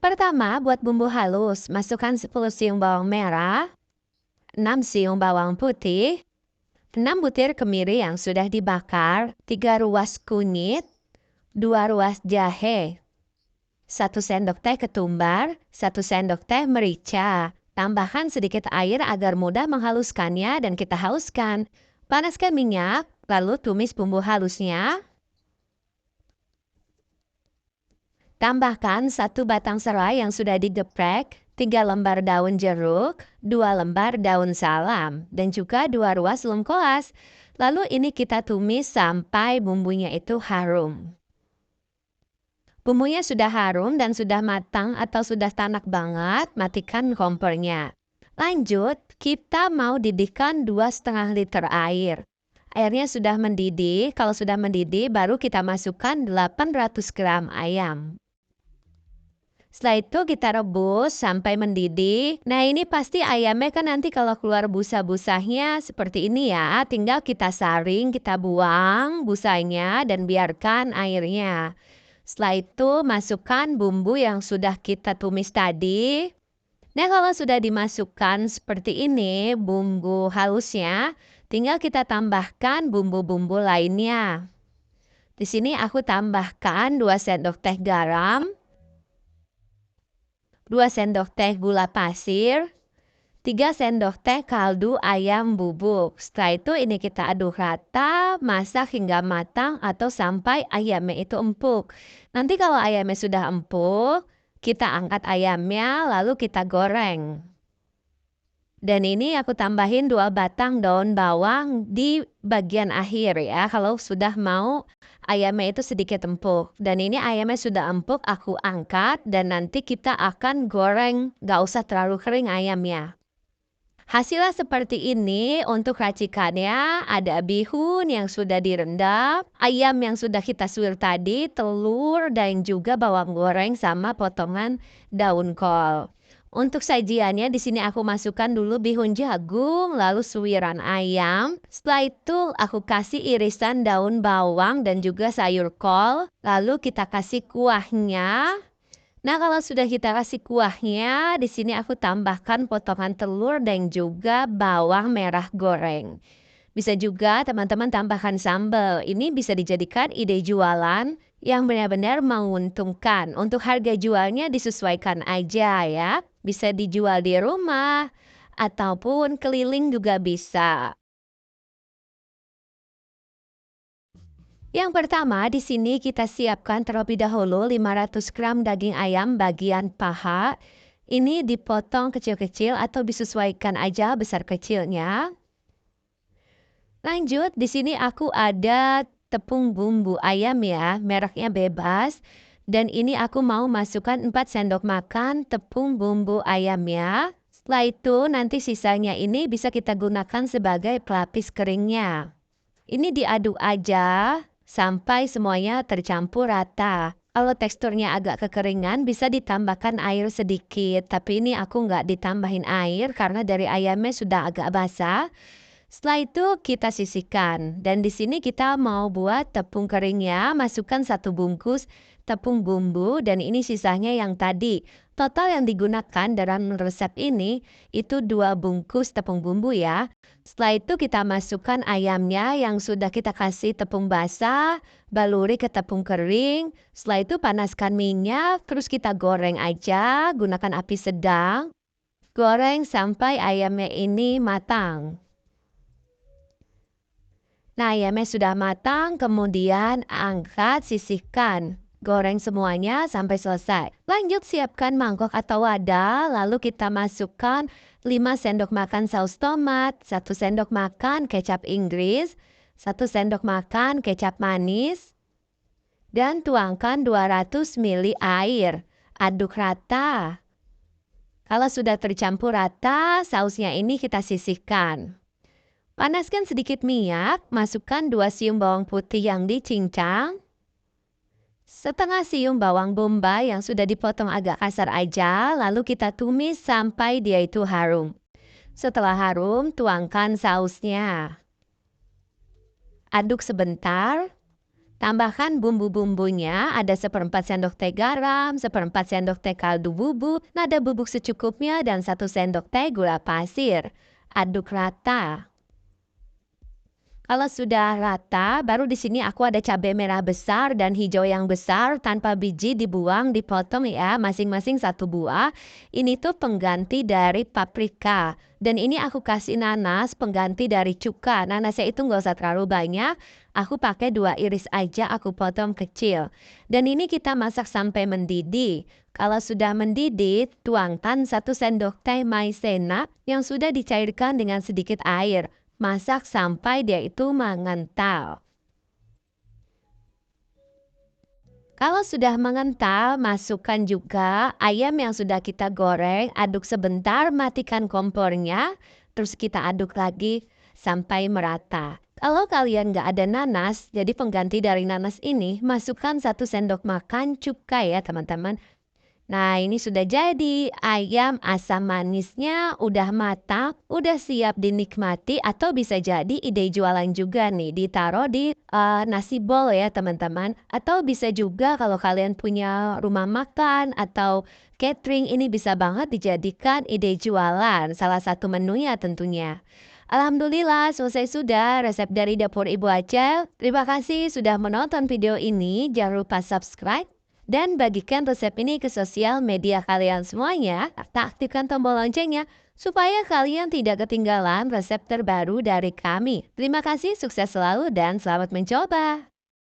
Pertama, buat bumbu halus, masukkan 10 siung bawang merah, 6 siung bawang putih, 6 butir kemiri yang sudah dibakar, 3 ruas kunyit, 2 ruas jahe, 1 sendok teh ketumbar, 1 sendok teh merica. Tambahkan sedikit air agar mudah menghaluskannya dan kita haluskan. Panaskan minyak, lalu tumis bumbu halusnya. Tambahkan 1 batang serai yang sudah digeprek, 3 lembar daun jeruk, 2 lembar daun salam, dan juga 2 ruas lengkoas. Lalu ini kita tumis sampai bumbunya itu harum. Bumbunya sudah harum dan sudah matang atau sudah tanak banget, matikan kompornya. Lanjut, kita mau didihkan 2,5 liter air. Airnya sudah mendidih, kalau sudah mendidih baru kita masukkan 800 gram ayam. Setelah itu kita rebus sampai mendidih. Nah ini pasti ayamnya kan nanti kalau keluar busa-busanya seperti ini ya. Tinggal kita saring, kita buang busanya dan biarkan airnya. Setelah itu masukkan bumbu yang sudah kita tumis tadi. Nah kalau sudah dimasukkan seperti ini bumbu halusnya, tinggal kita tambahkan bumbu-bumbu lainnya. Di sini aku tambahkan 2 sendok teh garam, 2 sendok teh gula pasir, 3 sendok teh kaldu ayam bubuk. Setelah itu ini kita aduk rata, masak hingga matang atau sampai ayamnya itu empuk. Nanti kalau ayamnya sudah empuk, kita angkat ayamnya lalu kita goreng. Dan ini aku tambahin 2 batang daun bawang di bagian akhir ya, kalau sudah mau ayamnya itu sedikit empuk. Dan ini ayamnya sudah empuk, aku angkat dan nanti kita akan goreng, gak usah terlalu kering ayamnya. Hasilnya seperti ini. Untuk racikannya ada bihun yang sudah direndam, ayam yang sudah kita suir tadi, telur, dan juga bawang goreng sama potongan daun kol. Untuk sajiannya di sini aku masukkan dulu bihun jagung, lalu suiran ayam. Setelah itu aku kasih irisan daun bawang dan juga sayur kol. Lalu kita kasih kuahnya. Nah, kalau sudah kita kasih kuahnya, di sini aku tambahkan potongan telur dan juga bawang merah goreng. Bisa juga teman-teman tambahkan sambal. Ini bisa dijadikan ide jualan yang benar-benar menguntungkan. Untuk harga jualnya disesuaikan aja ya. Bisa dijual di rumah ataupun keliling juga bisa. Yang pertama, di sini kita siapkan terlebih dahulu 500 gram daging ayam bagian paha. Ini dipotong kecil-kecil atau disesuaikan aja besar kecilnya. Lanjut, di sini aku ada tepung bumbu ayam ya, mereknya bebas. Dan ini aku mau masukkan 4 sendok makan tepung bumbu ayamnya. Setelah itu nanti sisanya ini bisa kita gunakan sebagai pelapis keringnya. Ini diaduk aja sampai semuanya tercampur rata. Kalau teksturnya agak kekeringan bisa ditambahkan air sedikit. Tapi ini aku nggak ditambahin air karena dari ayamnya sudah agak basah. Setelah itu kita sisihkan. Dan di sini kita mau buat tepung keringnya. Masukkan 1 bungkus tepung bumbu dan ini sisanya yang tadi. Total yang digunakan dalam resep ini itu 2 bungkus tepung bumbu ya. Setelah itu kita masukkan ayamnya yang sudah kita kasih tepung basah, baluri ke tepung kering. Setelah itu panaskan minyak, terus kita goreng aja, gunakan api sedang. Goreng sampai ayamnya ini matang. Nah, ayamnya sudah matang, kemudian angkat, sisihkan. Goreng semuanya sampai selesai. Lanjut siapkan mangkok atau wadah, lalu kita masukkan 5 sendok makan saus tomat, 1 sendok makan kecap Inggris, 1 sendok makan kecap manis, dan tuangkan 200 ml air. Aduk rata. Kalau sudah tercampur rata, sausnya ini kita sisihkan. Panaskan sedikit minyak, masukkan 2 siung bawang putih yang dicincang, setengah siung bawang bombay yang sudah dipotong agak kasar aja, lalu kita tumis sampai dia itu harum. Setelah harum, tuangkan sausnya. Aduk sebentar, Tambahkan bumbu-bumbunya, ada 1/4 sendok teh garam, 1/4 sendok teh kaldu bubuk, nada bubuk secukupnya, dan 1 sendok teh gula pasir. Aduk rata. Kalau sudah rata, baru di sini aku ada cabai merah besar dan hijau yang besar tanpa biji dibuang, dipotong ya, masing-masing 1 buah. Ini tuh pengganti dari paprika. Dan ini aku kasih nanas, pengganti dari cuka. Nanasnya itu nggak usah terlalu banyak. Aku pakai 2 iris aja, aku potong kecil. Dan ini kita masak sampai mendidih. Kalau sudah mendidih, tuangkan 1 sendok teh maizena yang sudah dicairkan dengan sedikit air. Masak sampai dia itu mengental. Kalau sudah mengental, masukkan juga ayam yang sudah kita goreng, aduk sebentar, matikan kompornya, terus kita aduk lagi sampai merata. Kalau kalian nggak ada nanas, jadi pengganti dari nanas ini, masukkan 1 sendok makan cuka ya teman-teman. Nah, ini sudah jadi. Ayam asam manisnya udah matang, udah siap dinikmati atau bisa jadi ide jualan juga nih, ditaruh di nasi bol ya teman-teman. Atau bisa juga kalau kalian punya rumah makan atau catering, ini bisa banget dijadikan ide jualan, salah satu menunya tentunya. Alhamdulillah selesai sudah resep dari dapur Ibu Acel. Terima kasih sudah menonton video ini. Jangan lupa subscribe dan bagikan resep ini ke sosial media kalian semuanya, serta aktifkan tombol loncengnya supaya kalian tidak ketinggalan resep terbaru dari kami. Terima kasih, sukses selalu dan selamat mencoba.